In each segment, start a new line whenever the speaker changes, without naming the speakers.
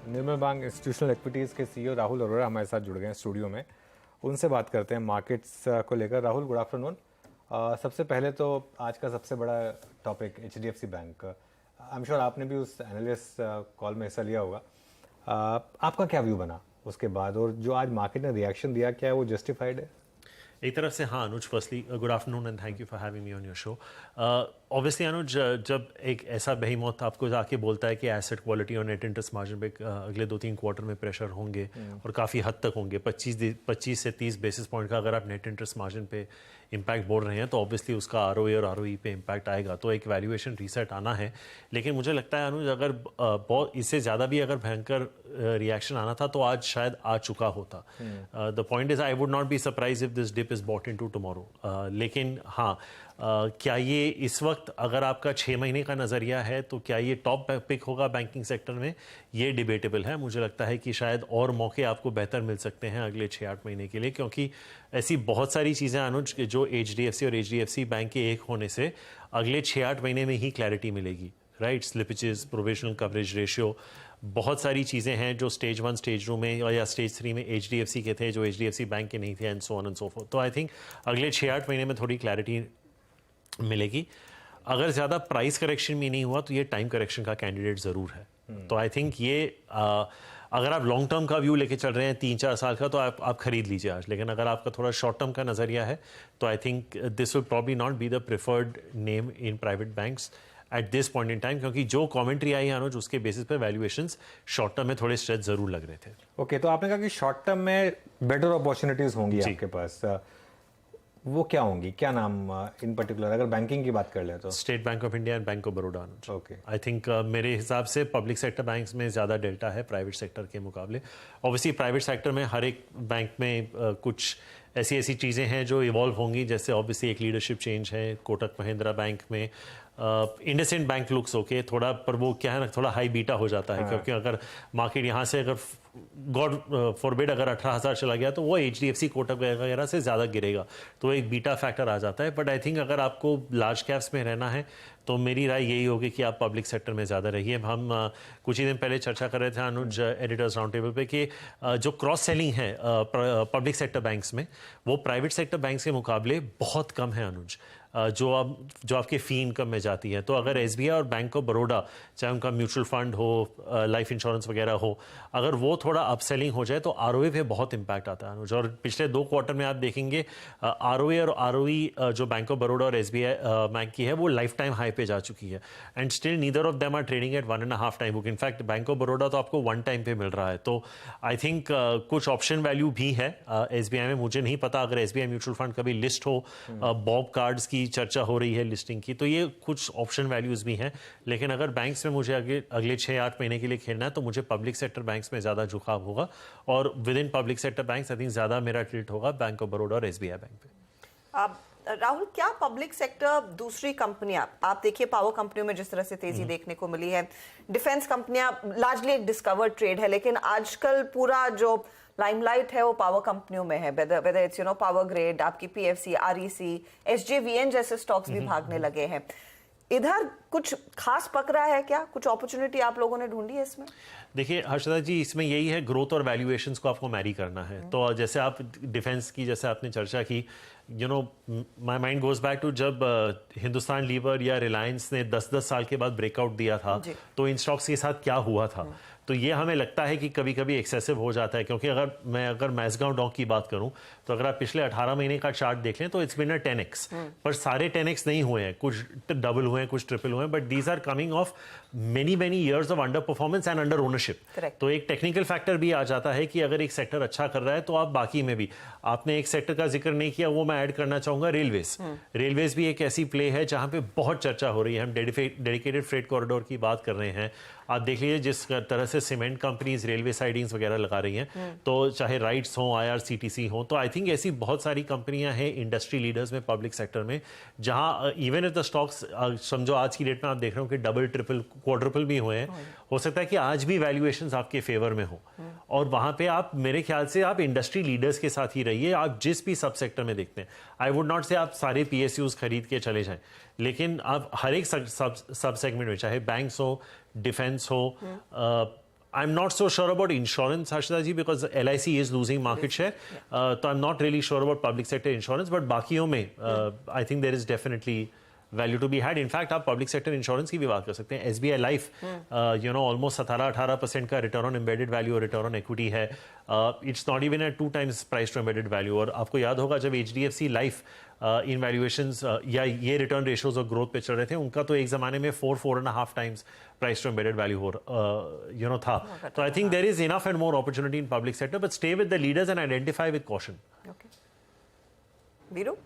निर्मल बांग institutional equities के CEO Rahul Arora हमारे साथ जुड़ गए हैं स्टूडियो में। उनसे बात करते हैं मार्केट्स को लेकर। Rahul, good afternoon. सबसे पहले तो आज का सबसे बड़ा topic HDFC bank. I am sure आपने भी उस एनालिस्ट कॉल में हिस्सा लिया होगा। आपका क्या व्यू बना उसके बाद, और जो आज मार्केट ने रिएक्शन दिया, क्या वो जस्टिफाइड है?
एक तरफ से हाँ Anuj, firstly good afternoon and thank you for having me on your show. Obviously Anuj, जब एक ऐसा बेहीमौत आपको जाके बोलता है कि एसेट क्वालिटी और नेट इंटरेस्ट मार्जिन पे अगले 2-3 क्वार्टर में प्रेशर होंगे और काफ़ी हद तक होंगे, 25 से 30 बेसिस पॉइंट का अगर आप नेट इंटरेस्ट मार्जिन पे इम्पैक्ट बोल रहे हैं तो ऑब्वियसली उसका आरओए और आरओई पे इम्पैक्ट आएगा, तो एक वैल्यूएशन रीसेट आना है। लेकिन मुझे लगता है अनुज, अगर बहुत इससे ज़्यादा भी अगर भयंकर रिएक्शन आना था तो आज शायद आ चुका होता। The point is I would not be surprise if this dip is bought into tomorrow. लेकिन हाँ, क्या ये इस वक्त अगर आपका 6 महीने का नज़रिया है तो क्या ये टॉप पिक होगा बैंकिंग सेक्टर में, ये डिबेटेबल है। मुझे लगता है कि शायद और मौके आपको बेहतर मिल सकते हैं अगले 6-8 महीने के लिए, क्योंकि ऐसी बहुत सारी चीज़ें अनुज जो एचडीएफसी और एचडीएफसी बैंक के एक होने से अगले 6-8 महीने में ही क्लैरिटी मिलेगी। Right, slippages, provisional coverage ratio, बहुत सारी चीज़ें हैं जो स्टेज 1 स्टेज 2 में या स्टेज 3 में एचडीएफसी के थे जो एचडीएफसी बैंक के नहीं थे, and so on and so fourth. तो आई थिंक अगले 6-8 महीने में थोड़ी क्लैरिटी मिलेगी। अगर ज़्यादा प्राइस करेक्शन भी नहीं हुआ तो ये टाइम करेक्शन का कैंडिडेट ज़रूर है। तो आई थिंक ये अगर आप लॉन्ग टर्म का व्यू लेके चल रहे हैं 3-4 साल का, तो आप खरीद लीजिए आज। लेकिन अगर आपका थोड़ा शॉर्ट टर्म का नज़रिया है तो I think this will probably not be the preferred name in private banks at this point in time, क्योंकि जो कमेंट्री आई है अनुज उसके बेसिस पे वैल्यूएशंस शॉर्ट टर्म में थोड़े स्ट्रेच जरूर लग रहे थे।
ओके, तो आपने कहा कि शॉर्ट टर्म में बेटर अपॉर्चुनिटीज होंगी आपके पास, वो क्या होंगी, क्या नाम इन पर्टिकुलर अगर बैंकिंग की बात कर ले तो?
State bank of India and bank of Baroda.
Okay,
I think मेरे हिसाब से पब्लिक सेक्टर बैंक्स में ज़्यादा डेल्टा है प्राइवेट सेक्टर के मुकाबले। ऑब्वियसली प्राइवेट सेक्टर में हर एक बैंक में कुछ ऐसी चीज़ें हैं जो इवॉल्व होंगी, जैसे ऑब्वियसली एक लीडरशिप चेंज है कोटक महिंद्रा बैंक में। इंडसइंड बैंक लुक्स ओके थोड़ा, पर वो क्या है ना, थोड़ा हाई बीटा हो जाता है। क्योंकि अगर मार्केट यहाँ से अगर गॉड फॉरबिड अगर 18,000 चला गया तो वो एचडीएफसी कोटक वगैरह से ज़्यादा गिरेगा, तो एक बीटा फैक्टर आ जाता है। बट आई थिंक अगर आपको लार्ज कैप्स में रहना है तो मेरी राय यही होगी कि आप पब्लिक सेक्टर में ज़्यादा रहिए। हम कुछ ही दिन पहले चर्चा कर रहे थे अनुज एडिटर्स राउंड टेबल पे कि जो क्रॉस सेलिंग है पब्लिक सेक्टर बैंक्स में, वो प्राइवेट सेक्टर बैंक्स के मुकाबले बहुत कम है अनुज, जो आपके फ़ी इनकम में जाती है। तो अगर एसबीआई और बैंक ऑफ बड़ौदा, चाहे उनका म्यूचुअल फंड हो, लाइफ इंश्योरेंस वगैरह हो, अगर वो थोड़ा अपसेलिंग हो जाए तो आरओए पे बहुत इंपैक्ट आता है अनुज। और पिछले 2 क्वार्टर में आप देखेंगे आरओए और आरओई जो बैंक ऑफ बड़ौदा और एसबीआई बैंक की है वो लाइफ टाइम हाई पे जा चुकी है, and still neither of them are trading at 1.5 time book. In fact bank of Baroda तो आपको 1 टाइम पे मिल रहा है। तो आई थिंक कुछ ऑप्शन वैल्यू भी है एसबीआई में। मुझे नहीं पता अगर एसबीआई म्यूचुअल फंड कभी लिस्ट हो, बॉब कार्ड्स की चर्चा हो रही है लिस्टिंग की, तो ये कुछ ऑप्शन वैल्यूज भी हैं। लेकिन अगर बैंक्स में मुझे अगले 6-8 महीने के लिए खेलना है तो मुझे पब्लिक सेक्टर बैंक्स में ज़्यादा झुकाव होगा, और with in public sector banks I think ज़्यादा मेरा टिल्ट होगा बैंक ऑफ बड़ौदा और एसबीआई बैंक पे।
राहुल, क्या पब्लिक सेक्टर दूसरी कंपनियां, आप देखिए पावर कंपनियों में जिस तरह से तेजी देखने को मिली है, डिफेंस कंपनियां लार्जली एक डिस्कवर्ड ट्रेड है, लेकिन आजकल पूरा जो लाइमलाइट है वो पावर कंपनियों में है। वेदर इट्स पावर ग्रिड, आपकी पीएफसी, आरईसी, एसजेवीएन जैसे स्टॉक्स भी भागने लगे हैं। इधर कुछ खास पक रहा है क्या? कुछ अपॉर्चुनिटी आप लोगों ने ढूंढी है इसमें?
देखिए हर्षदा जी, इसमें यही है, ग्रोथ और वैल्यूएशंस को आपको मैरी करना है। तो जैसे आप डिफेंस की जैसे आपने चर्चा की, my mind goes back to जब हिंदुस्तान लीवर या रिलायंस ने 10-10 साल के बाद ब्रेकआउट दिया था, तो इन स्टॉक्स के साथ क्या हुआ था। तो ये हमें लगता है कि कभी कभी एक्सेसिव हो जाता है, क्योंकि अगर मैसगांव डॉक की बात करूं तो अगर आप पिछले 18 महीने का चार्ट देख लें तो इट्स बिन अ 10x, पर सारे 10x नहीं हुए हैं, कुछ डबल हुए हैं, कुछ ट्रिपल हुए हैं, but these are coming off many years of under performance and under ownership. तो एक टेक्निकल फैक्टर भी आ जाता है कि अगर एक सेक्टर अच्छा कर रहा है तो आप बाकी में भी, आपने एक सेक्टर का जिक्र नहीं किया, वो मैं ऐड करना चाहूंगा, रेलवेज भी एक ऐसी प्ले है जहां पे बहुत चर्चा हो रही है। हम डेडिकेटेड फ्रेट कॉरिडोर की बात कर रहे हैं, आप देख लीजिए जिस तरह से सीमेंट कंपनीज रेलवे साइडिंग्स वगैरह लगा रही हैं, तो चाहे राइट्स हो, आईआरसीटीसी हो, तो आई थिंक ऐसी बहुत सारी कंपनियां हैं इंडस्ट्री लीडर्स में पब्लिक सेक्टर में, जहां इवन इफ द स्टॉक्स समझो आज की डेट में आप देख रहे हो कि डबल, ट्रिपल, क्वाड्रुपल भी हुए हैं, हो सकता है कि आज भी वैल्यूएशंस आपके फेवर में हो, और वहां पे आप मेरे ख्याल से आप इंडस्ट्री लीडर्स के साथ ही रहिए। आप जिस भी सब सेक्टर में देखते हैं, आई वुड नॉट से आप सारे पीएसयूज खरीद के चले जाएं, लेकिन आप हर एक सब सेगमेंट में, चाहे बैंक्स हो, डिफेंस हो, I'm not so sure about insurance, Harshada ji, because LIC is losing market share. So I'm not really sure about public sector insurance, but बाकियों में I think there is definitely value to be had. In fact, आप public sector insurance की भी बात कर सकते हैं. SBI Life, almost 17-18% का return on embedded value और return on equity है. It's not even at 2 times price to embedded value. और आपको याद होगा जब HDFC Life इन वैल्यूएशंस या ये रिटर्न रेशियोज और ग्रोथ पे चल रहे थे, उनका तो एक जमाने में 4.5 times price to embedded value हो था. तो I think there is enough and more opportunity in public sector, but stay with the leaders and identify with caution.
Veeru,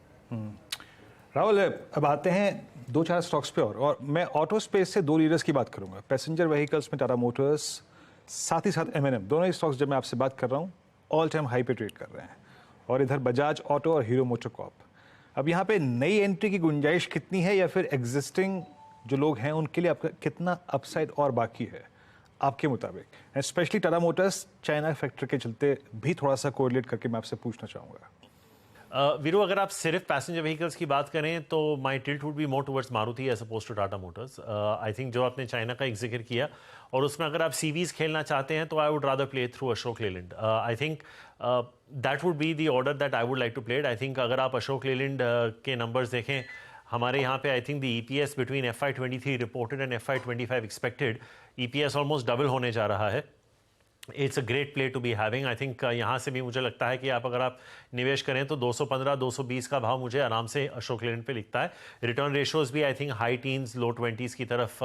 Rahul, अब आते हैं 2-4 स्टॉक्स पे और मैं ऑटो स्पेस से 2 लीडर्स की बात करूंगा. पैसेंजर व्हीकल्स में टाटा मोटर्स, साथ ही साथ M&M, दोनों ही स्टॉक्स जब मैं आपसे बात कर रहा हूँ ऑल टाइम हाई पे ट्रेड कर रहे हैं. और इधर बजाज ऑटो और हीरो मोटोकॉर्प. अब यहाँ पे नई एंट्री की गुंजाइश कितनी है, या फिर एग्जिस्टिंग जो लोग हैं उनके लिए आपका कितना अपसाइड और बाकी है आपके मुताबिक? And specially Tata Motors China factor के चलते भी थोड़ा सा कोरिलेट करके मैं आपसे पूछना चाहूँगा.
वीरू, अगर आप सिर्फ पैसेंजर व्हीकल्स की बात करें तो my tilt would be more towards Maruti as oppose to Tata Motors. I think जो आपने चाइना का एक जिक्र किया और उसमें अगर आप सीवीज खेलना चाहते हैं तो I would rather play through Ashok Leyland. I think that would be the order that I would like to play it. I think अगर आप अशोक लेलैंड के नंबर्स देखें हमारे यहाँ पे, I think the EPS between FY23 reported and FY25 expected, EPS almost double होने जा रहा है. It's a great play to be having. I think यहाँ से भी मुझे लगता है कि अगर आप निवेश करें तो 215-220 का भाव मुझे आराम से अशोक लेलैंड पे लिखता है. रिटर्न रेशियोज भी I think high teens low 20s की तरफ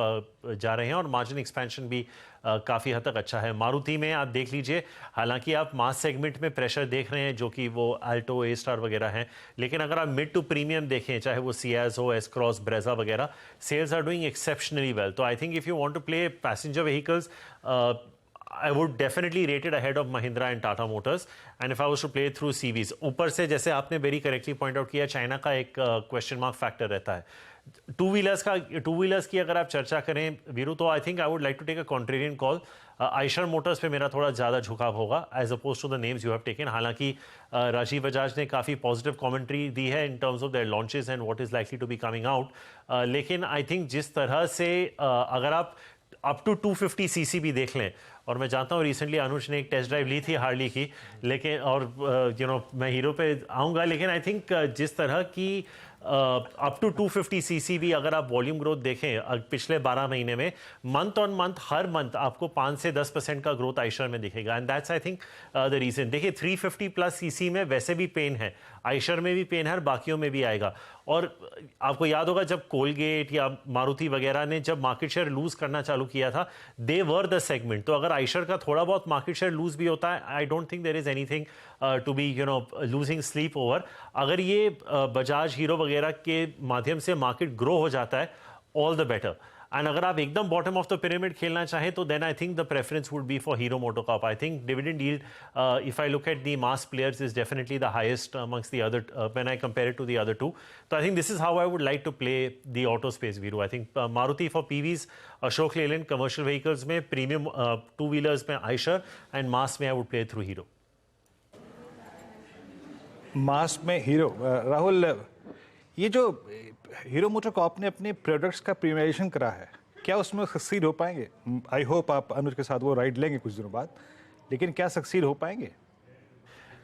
जा रहे हैं और मार्जिन एक्सपेंशन भी काफ़ी हद तक अच्छा है. मारुति में आप देख लीजिए, हालांकि आप मास सेगमेंट में प्रेशर देख रहे हैं जो कि वो अल्टो, ए स्टार वगैरह हैं, लेकिन अगर आप मिड टू प्रीमियम देखें, चाहे वो सियाज हो, एस क्रॉस, ब्रेजा वगैरह, sales are doing exceptionally well. तो I think if you want to play passenger vehicles, I would definitely rate it ahead of Mahindra and Tata Motors. And if I was to play through CVs, ऊपर से जैसे आपने very correctly point out किया, China का एक question mark factor रहता है. Two wheelers की अगर आप चर्चा करें वीरू, तो I think I would like to take a contrarian call. Eicher Motors पे मेरा थोड़ा ज़्यादा झुकाव होगा as oppose to the names you have taken. हालांकि राजीव बजाज ने काफ़ी पॉजिटिव कमेंट्री दी है in terms of their launches and what is likely to be coming out. लेकिन आई थिंक जिस तरह से अगर आप अप टू 250 सीसी भी देख लें, और मैं जानता हूँ रिसेंटली अनुज ने एक टेस्ट ड्राइव ली थी हार्ली की, लेकिन और मैं हीरो पे आऊँगा, लेकिन आई थिंक जिस तरह की अप टू 250 सीसी भी अगर आप वॉल्यूम ग्रोथ देखें पिछले 12 महीने में, मंथ ऑन मंथ हर मंथ आपको 5 से 10% का ग्रोथ आइशर में दिखेगा. And that's I think the reason. देखिए 350 प्लस सीसी में वैसे भी पेन है, आइशर में भी पेन है और बाकियों में भी आएगा. और आपको याद होगा जब कोलगेट या मारुति वगैरह ने जब मार्केट शेयर लूज करना चालू किया था, दे वर द सेगमेंट. तो अगर आइशर का थोड़ा बहुत मार्केट शेयर लूज भी होता है, I don't think there is anything to be losing sleep over. अगर ये बजाज हीरो वगैरह के माध्यम से मार्केट ग्रो हो जाता है, ऑल द बेटर. एंड अगर आप एकदम बॉटम ऑफ द पिरामिड खेलना चाहें तो then I think the preference would be for Hero MotoCorp. I think dividend yield, if I look at the mass players, is definitely the highest amongst the other when I compare it to the other two. तो I think this is how I would like to play the auto space Viru. I think Maruti for PVs, Ashok Leyland commercial vehicles में, premium two wheelers में Eicher, and mass में I would play through Hero.
Mass में हीरो. राहुल, ये जो hero MotoCorp ने अपने products का प्रीमियराइजेशन करा है, क्या उसमें सक्सीड हो पाएंगे? आई होप आप अनुज के साथ वो राइड लेंगे कुछ दिनों बाद, लेकिन क्या सक्सीड हो पाएंगे?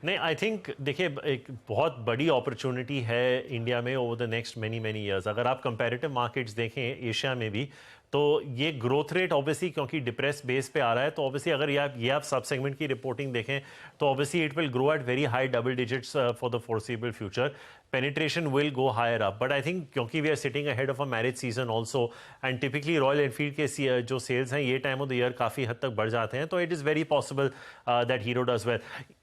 नहीं, आई थिंक देखिए एक बहुत बड़ी अपॉर्चुनिटी है इंडिया में over the next many years. अगर आप कंपैरेटिव मार्केट्स देखें एशिया में भी, तो ये ग्रोथ रेट ऑब्वियसली क्योंकि डिप्रेस बेस पे आ रहा है, तो ऑब्वियसली अगर ये आप सब सेगमेंट की रिपोर्टिंग देखें तो obviously it will grow at very high double digits for the foreseeable future. Penetration will go higher up, but I think क्योंकि we are sitting ahead of a marriage season also, and typically Royal Enfield के जो sales हैं ये time of the year काफ़ी हद तक बढ़ जाते हैं, तो it is very possible that hero does well.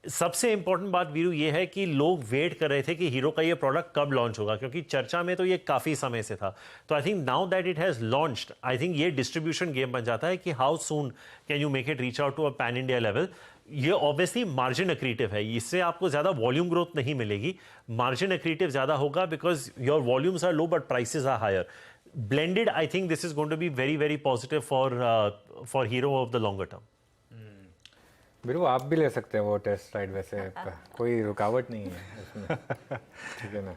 सबसे इंपॉर्टेंट बात वीरू ये है कि लोग वेट कर रहे थे कि हीरो का ये प्रोडक्ट कब लॉन्च होगा, क्योंकि चर्चा में तो ये काफ़ी समय से था. तो I think now that it has launched, I think ये डिस्ट्रीब्यूशन गेम बन जाता है कि how soon can you make it reach out to a pan India level. ये ऑब्वियसली मार्जिन एक्रीटिव है, इससे आपको ज्यादा वॉल्यूम ग्रोथ नहीं मिलेगी, मार्जिन एक्रीटिव ज्यादा होगा because your volumes are low but prices are higher. Blended I think this is going to be very very positive for Hero of the longer term.
बिल्कुल, आप भी ले सकते हैं वो टेस्ट राइड, वैसे कोई रुकावट नहीं है इसमें. ठीक है ना?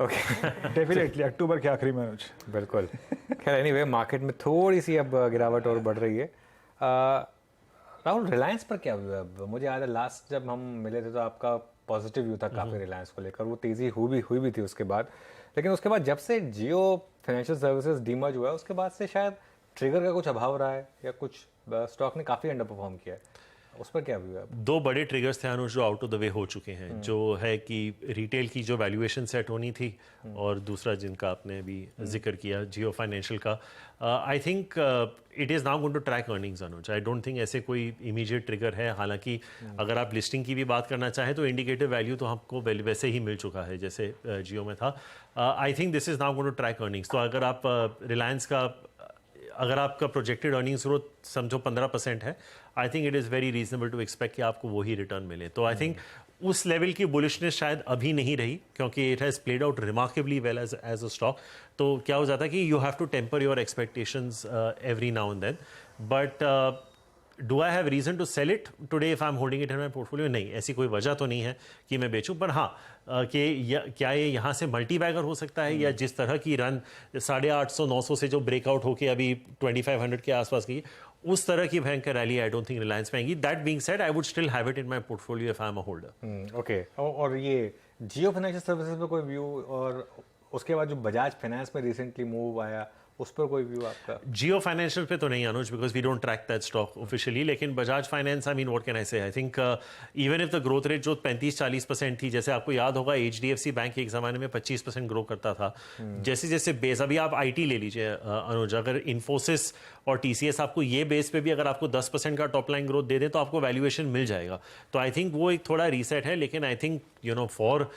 ओके,
डेफिनेटली अक्टूबर के आखिरी में.
बिल्कुल. खैर एनीवे, मार्केट में थोड़ी सी अब गिरावट और बढ़ रही है. राहुल, रिलायंस पर क्या व्यू है अब? मुझे याद है लास्ट जब हम मिले थे तो आपका पॉजिटिव व्यू था काफ़ी रिलायंस को लेकर, वो तेज़ी हुई भी थी उसके बाद, लेकिन उसके बाद जब से जियो फाइनेंशियल सर्विसेज डीमर्ज हुआ है उसके बाद से शायद ट्रिगर का कुछ अभाव रहा है या कुछ स्टॉक ने काफ़ी अंडर परफॉर्म किया है, उस पर क्या व्यू है?
दो बड़े ट्रिगर्स थे अनुज जो आउट ऑफ द वे हो चुके हैं, जो है कि रिटेल की जो वैल्यूएशन सेट होनी थी और दूसरा जिनका आपने अभी जिक्र किया जियो फाइनेंशियल का। I think it is now going to track earnings Anuj. I don't think ऐसे कोई इमीडिएट ट्रिगर है। हालांकि अगर आप लिस्टिंग की भी बात करना चाहें तो इंडिकेटिव वैल्यू तो हमको वैसे ही मिल चुका है जैसे जियो में था। I think this is now going to track earnings. तो अगर आप रिलायंस का अगर आपका प्रोजेक्टेड अर्निंग्स ग्रोथ समझो 15% है, I think it is very reasonable to expect कि आपको वही रिटर्न मिले। तो आई थिंक उस लेवल की बुलिशनेस शायद अभी नहीं रही क्योंकि it has played out remarkably well as a stock. तो क्या हो जाता है कि you have to temper your expectations every now and then, but do I have reason to sell it today if I am holding it in my portfolio? नहीं, ऐसी कोई वजह तो नहीं है कि मैं बेचूं। पर हाँ, क्या ये यहाँ से मल्टी बैगर हो सकता है या जिस तरह की रन 850-900 से जो ब्रेकआउट होके अभी 2500 के आसपास की, उस तरह की भयंकर rally I don't think Reliance में आएगी। That being said, I would still have it in my portfolio if I am a holder.
Okay, और ये जियो फाइनेंशियल सर्विसेज पे कोई व्यू, और उसके बाद जो बजाज फाइनेंस में रिसेंटली मूव आया उस पर कोई व्यू आपका?
जियो फाइनेंशियल पे तो नहीं Anuj, because we don't track that stock officially. लेकिन Bajaj Finance, I mean what can I say, I think even if the growth rate जो 35-40% थी, जैसे आपको याद होगा HDFC बैंक एक ज़माने में 25% ग्रो करता था। जैसे जैसे बेस, अभी आप IT ले लीजिए अनुज, अगर इन्फोसिस और TCS आपको ये बेस पे भी अगर आपको 10% का टॉप लाइन ग्रोथ दे दें तो आपको वैल्यूएशन मिल जाएगा। तो आई थिंक वो एक थोड़ा रीसेट है। लेकिन I think for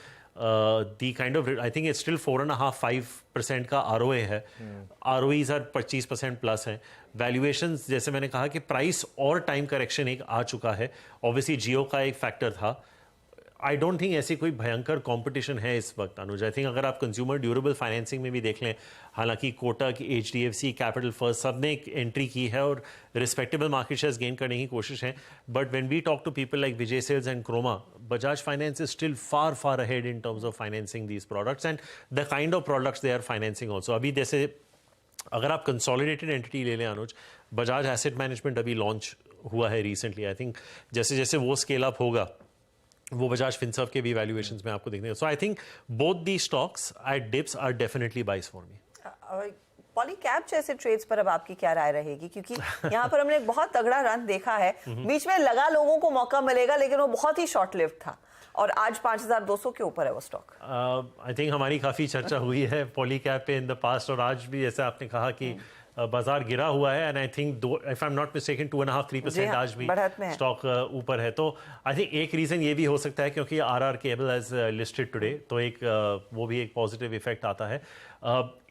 the kind of, I think it's still 4.5-5% का ROA है। ROEs आर 25% प्लस है। वैल्यूएशंस जैसे मैंने कहा कि प्राइस और टाइम करेक्शन एक आ चुका है। ऑब्वियसली जियो का एक फैक्टर था। आई डोंट थिंक ऐसी कोई भयंकर कंपटीशन है इस वक्त अनुज। आई थिंक अगर आप कंज्यूमर ड्यूरेबल फाइनेंसिंग में भी देख लें, हालांकि कोटक, HDFC, कैपिटल फर्स्ट सब ने एक एंट्री की है और रिस्पेक्टेबल मार्केट शेयर्स गेन करने की कोशिश है। But when we talk to people like Vijay Sales and Croma, Bajaj finance is still far ahead in terms of financing these products and the kind of products they are financing also. अभी जैसे अगर आप consolidated entity ले लें Anuj, Bajaj asset management अभी launch हुआ है recently. I think जैसे जैसे वो स्केल अप होगा वो बजाज फिनसर्व के भी वैल्यूएशंस में आपको देखने को। So I think both the stocks at dips are definitely buys for me.
Polycab जैसे ट्रेड्स पर अब आपकी क्या राय रहेगी? क्योंकि यहाँ पर हमने एक बहुत तगड़ा रन देखा है, बीच में लगा लोगों को मौका मिलेगा लेकिन वो बहुत ही शॉर्ट लिव्ड था और आज 5200 के ऊपर है वो स्टॉक।
आई थिंक हमारी काफ़ी चर्चा हुई है पॉलीकैब पे इन द पास्ट, और आज भी जैसे आपने कहा कि बाजार गिरा हुआ है। And I think if I am not mistaken 2.5-3% आज भी स्टॉक ऊपर है। तो आई थिंक एक रीज़न ये भी हो सकता है क्योंकि RR cable as listed today, तो एक वो भी एक पॉजिटिव इफेक्ट आता है।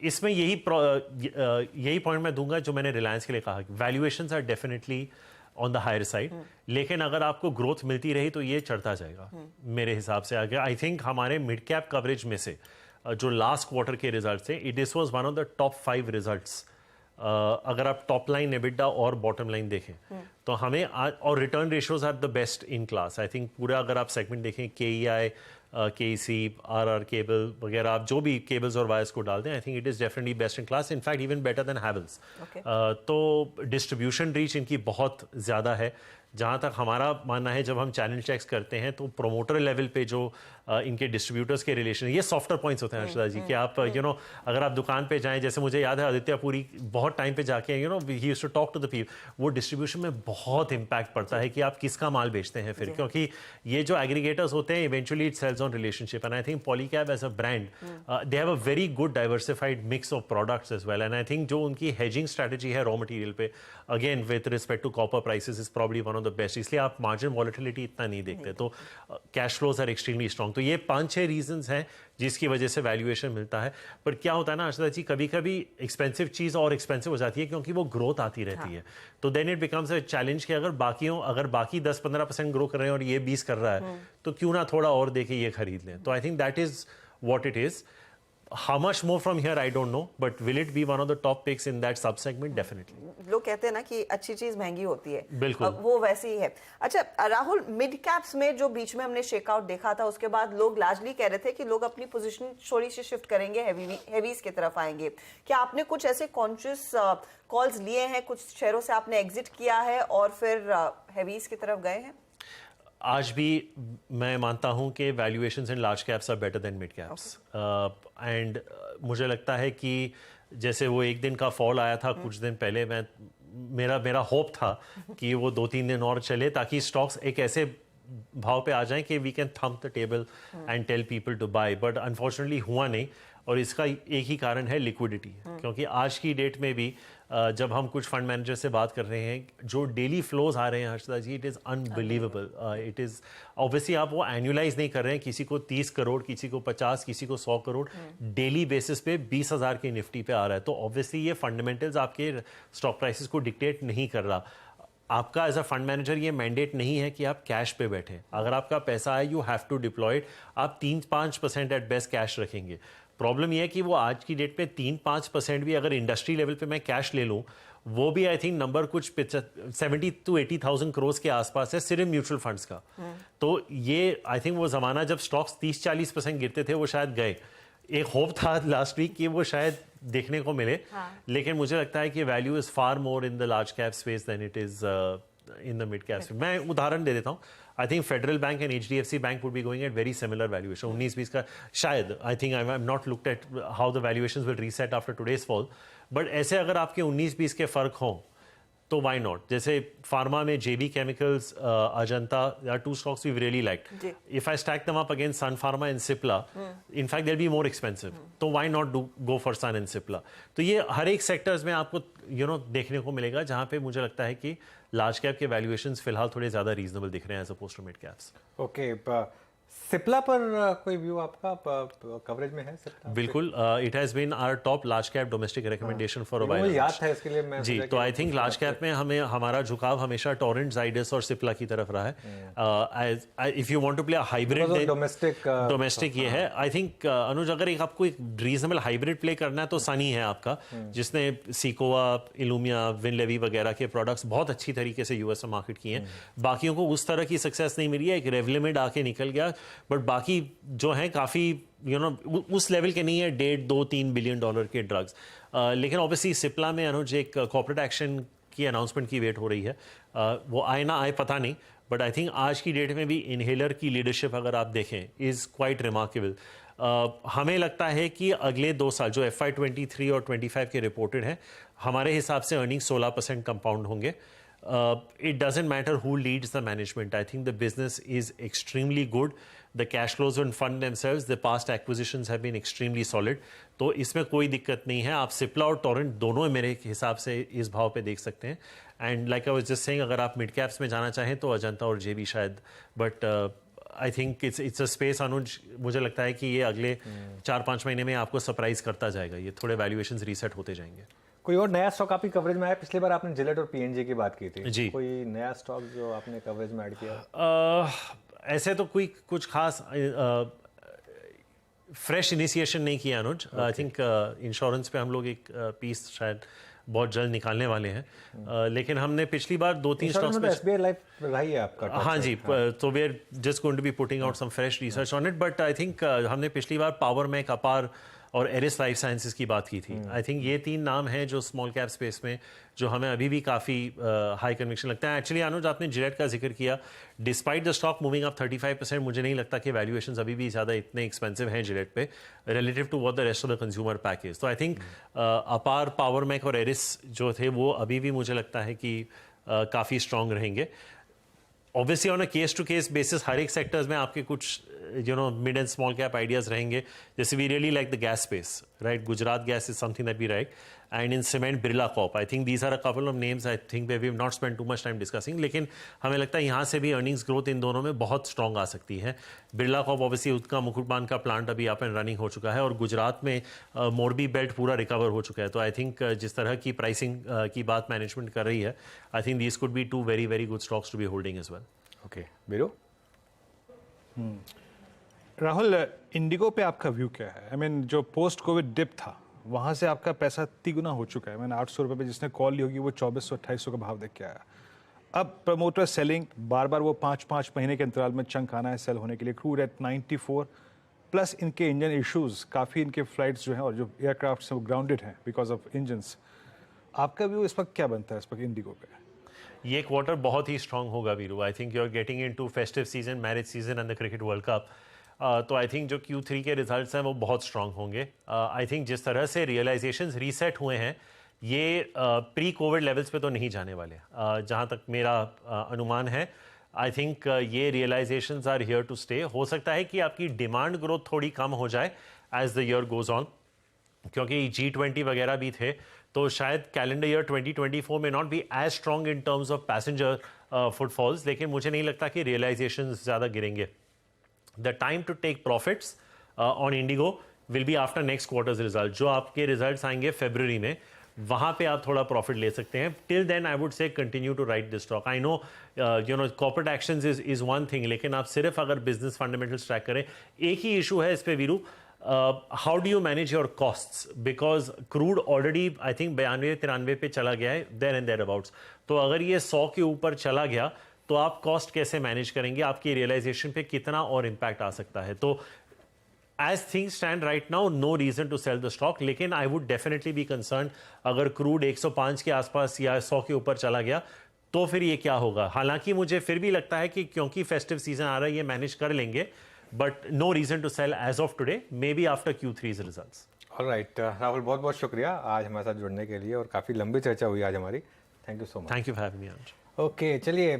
इसमें यही पॉइंट मैं दूंगा जो मैंने रिलायंस के लिए कहा, valuations are definitely on the higher side, लेकिन अगर आपको ग्रोथ मिलती रही तो ये चढ़ता जाएगा मेरे हिसाब से आगे। आई थिंक हमारे मिड कैप कवरेज में से जो लास्ट क्वार्टर के रिजल्ट थे, this was one of the top 5 results. अगर आप टॉप लाइन एबिटा और बॉटम लाइन देखें तो हमें और return ratios are the best in class. I think पूरा अगर आप सेगमेंट देखें, KEI, KEC, RR केबल वगैरह, आप जो भी केबल्स और वायर्स को डालते हैं, आई think it is definitely best in class, in fact even better than Havells. तो डिस्ट्रीब्यूशन रीच इनकी बहुत ज़्यादा है। जहाँ तक हमारा मानना है, जब हम चैनल चेक्स करते हैं तो प्रोमोटर लेवल पे जो इनके डिस्ट्रीब्यूटर्स के रिलेशन, ये सॉफ्टर पॉइंट्स होते हैं हर्षदा जी, कि आप अगर आप दुकान पे जाएं, जैसे मुझे याद है आदित्य पुरी बहुत टाइम पे जाके ही used to talk to the people, वो डिस्ट्रीब्यूशन में बहुत इंपैक्ट पड़ता है कि आप किसका माल बेचते हैं फिर, क्योंकि ये जो एग्रीगेटर्स होते हैं eventually it sells on relationship. And I think Polycab as a brand they have a very good diversified mix of products as well. And I think जो उनकी हेजिंग स्ट्रैटेजी है रॉ मटेरियल पे, again with respect to copper prices, is probably one of the best, इसलिए आप margin volatility इतना नहीं देखते। तो cash flows are extremely strong. तो ये 5-6 रीजंस हैं जिसकी वजह से वैल्यूएशन मिलता है। पर क्या होता है ना हर्षदा जी, कभी कभी एक्सपेंसिव चीज़ और एक्सपेंसिव हो जाती है क्योंकि वो ग्रोथ आती रहती है। तो then it becomes a challenge कि अगर बाकी 10-15% ग्रो कर रहे हैं और ये 20 कर रहा है, तो क्यों ना थोड़ा और देके ये खरीद लें। तो I think that is what it is. How much more from here, I don't know, but will it be one of the top picks in that sub-segment? Definitely.
लोग कहते हैं ना कि अच्छी चीज महंगी होती है,
बिल्कुल।
वो वैसी ही है। अच्छा राहुल, मिड कैप्स में जो बीच में हमने शेकआउट देखा था, उसके बाद लोग लार्जली कह रहे थे कि लोग अपनी पोजीशन थोड़ी सी शिफ्ट करेंगे, हेवीज की तरफ आएंगे। क्या आपने कुछ ऐसे कॉन्शियस कॉल्स लिए हैं, कुछ शेयरों से आपने एग्जिट किया है और फिर हेवीज की तरफ गए हैं?
आज भी मैं मानता हूं कि valuations in large caps are better than mid caps, and मुझे लगता है कि जैसे वो एक दिन का फॉल आया था कुछ दिन पहले, मेरा होप था कि वो 2-3 दिन और चले ताकि स्टॉक्स एक ऐसे भाव पे आ जाएं कि we can thump the table and tell people to buy, but unfortunately हुआ नहीं। और इसका एक ही कारण है लिक्विडिटी, क्योंकि आज की डेट में भी जब हम कुछ फंड मैनेजर से बात कर रहे हैं, जो डेली फ्लोज आ रहे हैं Harshada ji, it is unbelievable. It is obviously आप वो एनुअलाइज नहीं कर रहे हैं, किसी को 30 करोड़, किसी को 50, किसी को 100 करोड़ डेली बेसिस पे 20,000 के निफ्टी पे आ रहा है। तो ऑब्वियसली ये फंडामेंटल्स आपके स्टॉक प्राइसेस को डिक्टेट नहीं कर रहा। आपका एज अ फंड मैनेजर ये मैंडेट नहीं है कि आप कैश पे बैठें। अगर आपका पैसा है, you have to deploy it. आप 3-5% एट बेस्ट कैश रखेंगे। प्रॉब्लम यह है कि वो आज की डेट पे 3-5% भी अगर इंडस्ट्री लेवल पे मैं कैश ले लूं, वो भी आई थिंक नंबर कुछ 70 to 80,000 करोड़ के आसपास है सिर्फ म्यूचुअल फंड्स का। तो ये आई थिंक वो जमाना जब स्टॉक्स 30-40% गिरते थे वो शायद गए। एक होप था लास्ट वीक कि वो शायद देखने को मिले, लेकिन मुझे लगता है कि value is far more in the large cap space than it is in the mid cap. मैं उदाहरण दे देता हूँ। I think Federal Bank and HDFC bank would be going at very similar valuation 19-20 का शायद। I think I am not looked at how the valuations will reset after today's fall, but ऐसे अगर आपके 19-20 के फर्क हों तो वाई नॉट। जैसे फार्मा में JB chemicals, Ajanta, are two stocks we really liked. If I stack them up against Sun Pharma and Cipla, in fact they will be more expensive, तो why not go for Sun and Cipla. तो ये हर एक सेक्टर्स में आपको देखने को मिलेगा जहां पे मुझे लगता है कि लार्ज कैप के वैल्यूएशंस फिलहाल थोड़े ज्यादा रीजनेबल दिख रहे हैं as opposed to mid caps.
Okay, Cipla पर कोई व्यू आपका कवरेज में है सिप्ला?
बिल्कुल, it has been our top large cap domestic recommendation for a
मुझे
व्हाइल।
याद था, इसके लिए मैं
जी, तो आई थिंक लार्ज कैप में हमें हमारा झुकाव हमेशा टोरेंट, जाइडस और सिप्ला की तरफ रहा है। If you want to play a hybrid, domestic ये है। आई थिंक अनुज, अगर आपको एक रीजनेबल हाइब्रिड प्ले करना है तो सनी है आपका, जिसने सिकोआ, इलूमिया, विनलेवी वगैरह के प्रोडक्ट्स बहुत अच्छी तरीके से यूएस में मार्केट किए हैं। बाकियों को उस तरह की सक्सेस नहीं मिली है। एक रेवलिमिड आके निकल गया, बट बाकी जो है काफी उस लेवल के नहीं है, $1.5-2-3 बिलियन के ड्रग्स। लेकिन ऑब्वियसली सिप्ला में अनुज एक कॉर्पोरेट एक्शन की अनाउंसमेंट की वेट हो रही है। वो आए ना आए पता नहीं, बट आई थिंक आज की डेट में भी इनहेलर की लीडरशिप अगर आप देखें इज क्वाइट रिमार्केबल। हमें लगता है कि अगले 2 साल जो FY 23 और 25 के रिपोर्टेड हैं, हमारे हिसाब से अर्निंग 16% कंपाउंड होंगे। It doesn't matter who leads the management. I think the business is extremely good. The cash flows will fund themselves. The past acquisitions have been extremely solid. तो इसमें कोई दिक्कत नहीं है। आप सिप्ला और टोरेंट दोनों मेरे हिसाब से इस भाव पे देख सकते हैं। And like I was just saying, अगर आप मिड कैप्स में जाना चाहें तो अजंता और JB शायद, but I think it's a space Anuj, मुझे लगता है कि ये अगले 4-5 महीने में आपको सरप्राइज करता जाएगा। ये थोड़े वैल्यूएशंस रीसेट होते जाएंगे।
कोई और नया स्टॉक आपकी कवरेज में आया? पिछली बार आपने जिलेट और PNG की बात की थी
जी।
कोई नया स्टॉक जो आपने कवरेज में ऐड किया?
ऐसे तो कोई कुछ खास फ्रेश इनिशिएशन नहीं किया अनुज। आई थिंक इंश्योरेंस पे हम लोग एक पीस शायद बहुत जल्द निकालने वाले हैं। लेकिन हमने पिछली बार 2-3 स्टॉक्स में
SBI लाइफ रही है आपका?
हाँ जी, तो we are just going to be putting out some fresh research on it, but I think हमने पिछली बार पावर मैक, अपार और एरिस लाइफ साइंसेज की बात की थी। आई थिंक ये 3 नाम हैं जो स्मॉल कैप स्पेस में जो हमें अभी भी काफ़ी हाई कन्विक्शन लगता है। एक्चुअली अनुज, आपने जिलेट का जिक्र किया, despite the stock moving up 35%, मुझे नहीं लगता कि वैल्यूएशंस अभी भी ज़्यादा इतने एक्सपेंसिव हैं जिलेट पे relative to what the rest of the consumer package. तो I think Apar, Power Mech और एरिस जो थे वो अभी भी मुझे लगता है कि काफ़ी स्ट्रॉन्ग रहेंगे। Obviously on a case to case basis हर एक सेक्टर्स में आपके कुछ mid and small cap ideas रहेंगे। जैसे we really like the gas space, right? Gujarat Gas is something that we like, and in cement Birla Corp. I think these are a couple of names I think we have not spend too much time discussing, लेकिन हमें लगता है यहाँ से भी earnings growth in दोनों में बहुत स्ट्रॉन्ग आ सकती है। बिरला कॉर्प ऑब्वियसली उसका मुकुटबान का प्लांट अभी अप एंड रनिंग हो चुका है, और गुजरात में मोरबी बेल्ट पूरा रिकवर हो चुका है। तो आई थिंक जिस तरह की प्राइसिंग की बात मैनेजमेंट कर रही है, I think these could be 2 very very good stocks to be holding as well.
Okay, Biru?
Rahul, IndiGo पे आपका व्यू क्या है? आई मीन जो पोस्ट कोविड डिप था वहाँ से आपका पैसा तिगुना हो चुका है। मैंने 800 रुपये पे जिसने कॉल ली होगी वो 2400-2800 का भाव देख के आया। अब प्रमोटर सेलिंग, बार बार वो 5-5 महीने के अंतराल में चंक आना है सेल होने के लिए। क्रूड एट 94 प्लस इनके इंजन इश्यूज, काफ़ी इनके फ्लाइट्स जो हैं और जो एयरक्राफ्ट हैं वो ग्राउंडेड हैं बिकॉज ऑफ इंजन्स। आपका व्यू इस वक्त क्या बनता है इस वक्त इंडिगो पे?
ये क्वार्टर बहुत ही स्ट्रांग होगा Veeru. I think you are getting into festive season, marriage season and the cricket world cup. तो आई थिंक जो Q3 के रिजल्ट्स हैं वो बहुत स्ट्रांग होंगे। आई थिंक जिस तरह से रियलाइजेशंस रीसेट हुए हैं ये प्री कोविड लेवल्स पे तो नहीं जाने वाले, जहाँ तक मेरा अनुमान है। आई थिंक ये realisations are here to stay. हो सकता है कि आपकी डिमांड ग्रोथ थोड़ी कम हो जाए as the year goes on, क्योंकि G20 वगैरह भी थे, तो शायद कैलेंडर ईयर 2024 में not be as strong in terms of passenger footfalls, लेकिन मुझे नहीं लगता कि रियलाइजेशन ज़्यादा गिरेंगे। The time to take profits on IndiGo will be after next quarter's result. जो आपके रिजल्ट्स आएंगे फरवरी में, वहाँ पे आप थोड़ा प्रॉफिट ले सकते हैं। Till then I would say continue to ride this stock. I know you know corporate actions is one thing, लेकिन आप सिर्फ अगर बिजनेस फंडामेंटल्स ट्रैक करें, एक ही इशू है इस पे Veeru, how do you manage your costs, because crude already I think 92-93 पे चला गया है, देयर एंड देयर अबाउट्स। तो अगर ये 100 के ऊपर चला गया तो आप कॉस्ट कैसे मैनेज करेंगे, आपकी रियलाइजेशन पे कितना और इम्पैक्ट आ सकता है। तो as things stand right now, no reason to sell the stock, लेकिन I would definitely be concern अगर क्रूड 105 के आसपास या 100 के ऊपर चला गया तो फिर ये क्या होगा। हालांकि मुझे फिर भी लगता है कि क्योंकि फेस्टिव सीजन आ रहा है ये मैनेज कर लेंगे, but no reason to sell as of today, maybe after Q3's results.
Alright Rahul, बहुत बहुत शुक्रिया आज हमारे साथ जुड़ने के लिए और काफ़ी लंबी चर्चा हुई आज हमारी। Thank you so much.
Thank you for having me.
Okay, चलिए